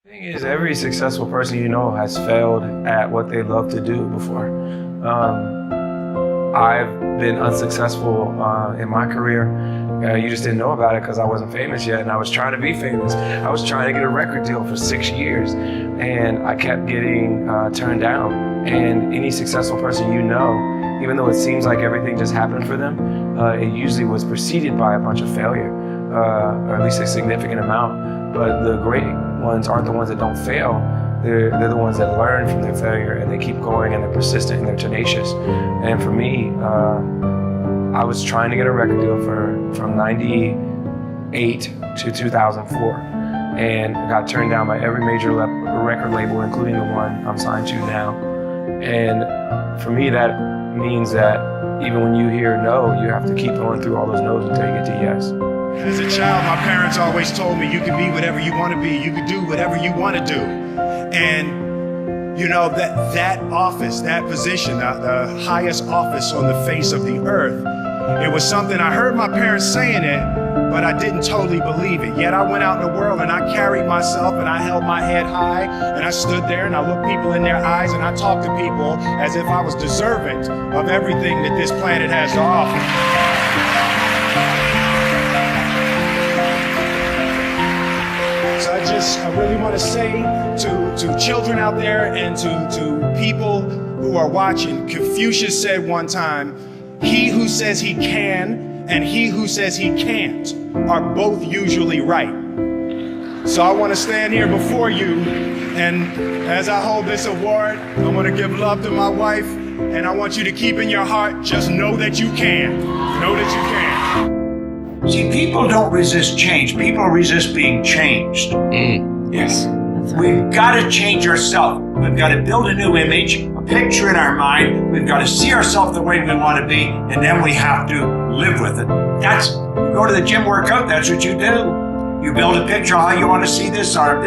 The thing is, every successful person you know has failed at what they love to do before. I've been unsuccessful in my career. You just didn't know about it because I wasn't famous yet, and I was trying to be famous. I was trying to get a record deal for 6 years, and I kept getting turned down. And any successful person you know, even though it seems like everything just happened for them, it usually was preceded by a bunch of failure, or at least a significant amount. But the great ones aren't the ones that don't fail. They're the ones that learn from their failure, and they keep going, and they're persistent, and they're tenacious. And for me, I was trying to get a record deal from 98 to 2004, and got turned down by every major record label, including the one I'm signed to now. And for me, that means that even when you hear no, you have to keep going through all those no's until you get to yes. As a child, my parents always told me, you can be whatever you want to be, you can do whatever you want to do. And you know, that office, that position, the highest office on the face of the earth, it was something I heard my parents saying it, but I didn't totally believe it. Yet I went out in the world and I carried myself and I held my head high and I stood there and I looked people in their eyes and I talked to people as if I was deserving of everything that this planet has to offer. So I really want to say to children out there and to people who are watching, Confucius said one time, he who says he can and he who says he can't are both usually right. So I want to stand here before you, and as I hold this award, I want to give love to my wife, and I want you to keep in your heart, just know that you can. Know that you can. See, people don't resist change. People resist being changed. Yes. We've got to change ourselves. We've got to build a new image, a picture in our mind. We've got to see ourselves the way we want to be, and then we have to live with it. You go to the gym workout, that's what you do. You build a picture how you want to see this arm,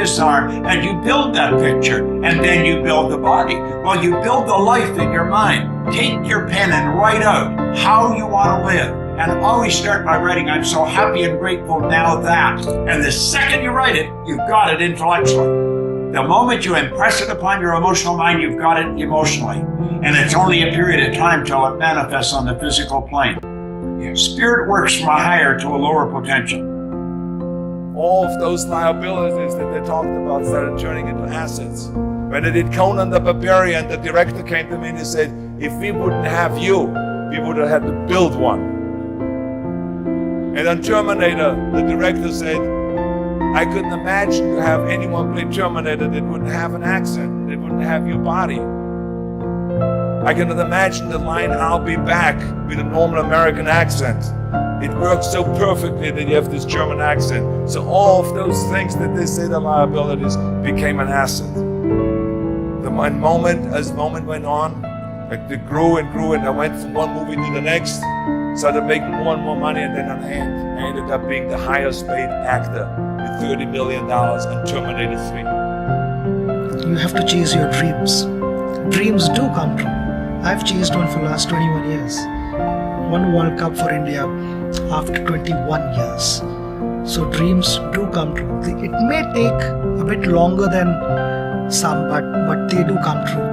and you build that picture, and then you build the body. Well, you build the life in your mind. Take your pen and write out how you want to live. And always start by writing, I'm so happy and grateful now that. And the second you write it, you've got it intellectually. The moment you impress it upon your emotional mind, you've got it emotionally. And it's only a period of time till it manifests on the physical plane. Spirit works from a higher to a lower potential. All of those liabilities that they talked about started turning into assets. When they did Conan the Barbarian, the director came to me and he said, if we wouldn't have you, we would have had to build one. And on Terminator, the director said, I couldn't imagine to have anyone play Terminator that wouldn't have an accent, that wouldn't have your body. I cannot imagine the line, I'll be back, with a normal American accent. It works so perfectly that you have this German accent. So all of those things that they say the liabilities became an asset. As moment went on, it grew and grew, and I went from one movie to the next. Started making more and more money, and then I ended up being the highest paid actor with $30 million on Terminator 3. You have to chase your dreams. Dreams do come true. I've chased one for the last 21 years. One World Cup for India after 21 years. So dreams do come true. It may take a bit longer than some, but they do come true.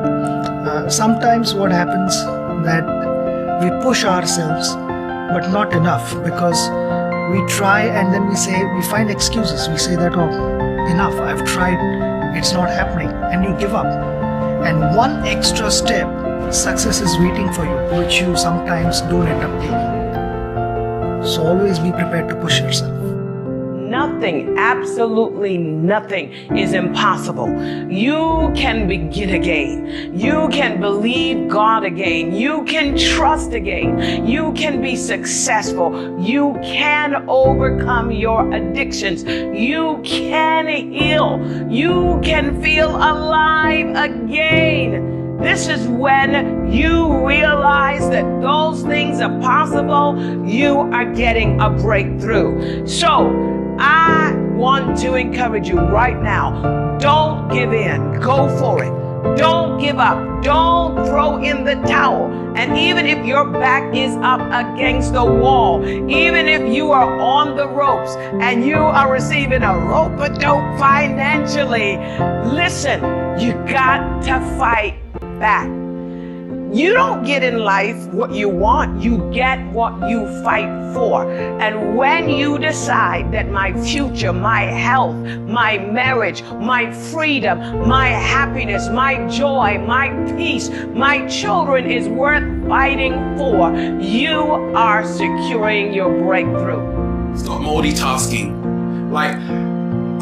Sometimes what happens that we push ourselves, but not enough, because we try and then we find excuses. We say that, oh, enough, I've tried, it's not happening, and you give up. And one extra step, success is waiting for you, which you sometimes don't end up taking. So always be prepared to push yourself. Nothing, absolutely nothing is impossible. You can begin again. You can believe God again. You can trust again. You can be successful. You can overcome your addictions. You can heal. You can feel alive again. This is when you realize that those things are possible. You are getting a breakthrough. So, I want to encourage you right now, don't give in, go for it. Don't give up. Don't throw in the towel. And even if your back is up against the wall, even if you are on the ropes and you are receiving a rope-a-dope financially, listen, you got to fight back. You don't get in life what you want, you get what you fight for. And when you decide that my future, my health, my marriage, my freedom, my happiness, my joy, my peace, my children is worth fighting for, you are securing your breakthrough. Stop multitasking. Like,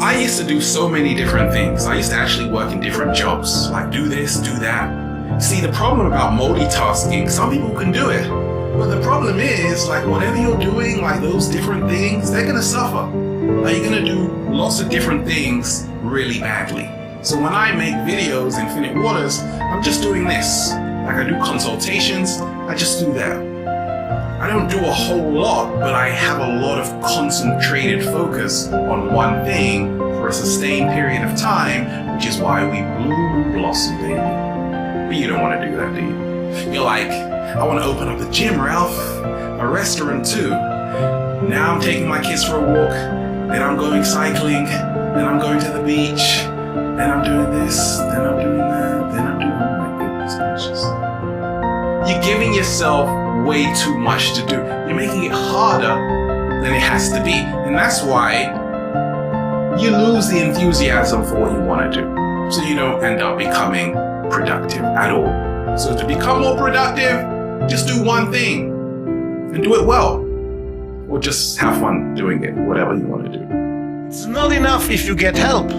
I used to do so many different things. I used to actually work in different jobs, like do this, do that. See, the problem about multitasking, some people can do it, but the problem is, like, whatever you're doing, like those different things, they're gonna suffer. Like, you're gonna do lots of different things really badly. So when I make videos, Infinite Waters, I'm just doing this. Like, I do consultations, I just do that. I don't do a whole lot, but I have a lot of concentrated focus on one thing for a sustained period of time, which is why we bloom, blossom, baby. But you don't want to do that, do you? You're like, I want to open up a gym, Ralph, a restaurant too. Now I'm taking my kids for a walk, then I'm going cycling, then I'm going to the beach, then I'm doing this, then I'm doing that, then I'm doing, oh my goodness gracious. You're giving yourself way too much to do. You're making it harder than it has to be. And that's why you lose the enthusiasm for what you want to do. So you don't end up becoming productive at all. So to become more productive, just do one thing and do it well. Or just have fun doing it, whatever you want to do. It's not enough if you get help.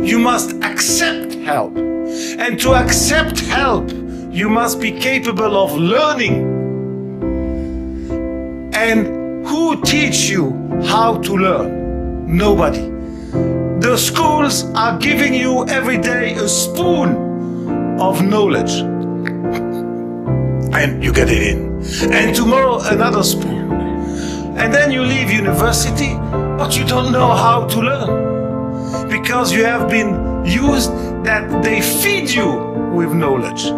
You must accept help. And to accept help, you must be capable of learning. And who teach you how to learn? Nobody. The schools are giving you every day a spoon of knowledge. And you get it in. And tomorrow another spoon. And then you leave university, but you don't know how to learn. Because you have been used that they feed you with knowledge.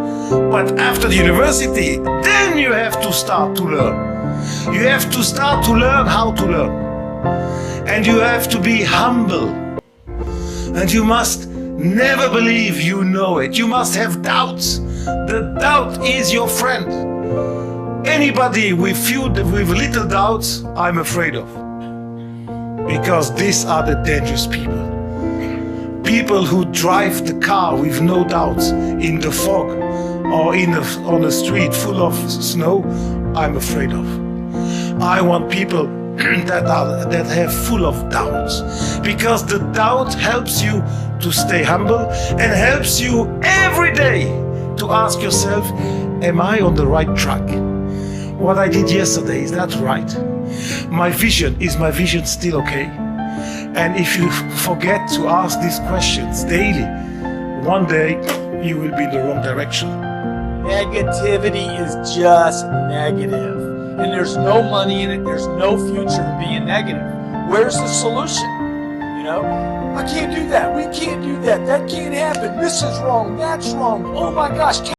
But after the university, then you have to start to learn. You have to start to learn how to learn. And you have to be humble. And you must never believe you know it. You must have doubts. The doubt is your friend. Anybody with little doubts, I'm afraid of. Because these are the dangerous people. People who drive the car with no doubts in the fog or on a street full of snow, I'm afraid of. I want people that have full of doubts, because the doubt helps you to stay humble and helps you every day to ask yourself, am I on the right track? What I did yesterday, is that right? Is my vision still okay? And if you forget to ask these questions daily, one day you will be in the wrong direction. Negativity is just negative. And there's no money in it. There's no future in being negative. Where's the solution? You know, I can't do that. We can't do that. That can't happen. This is wrong. That's wrong. Oh my gosh.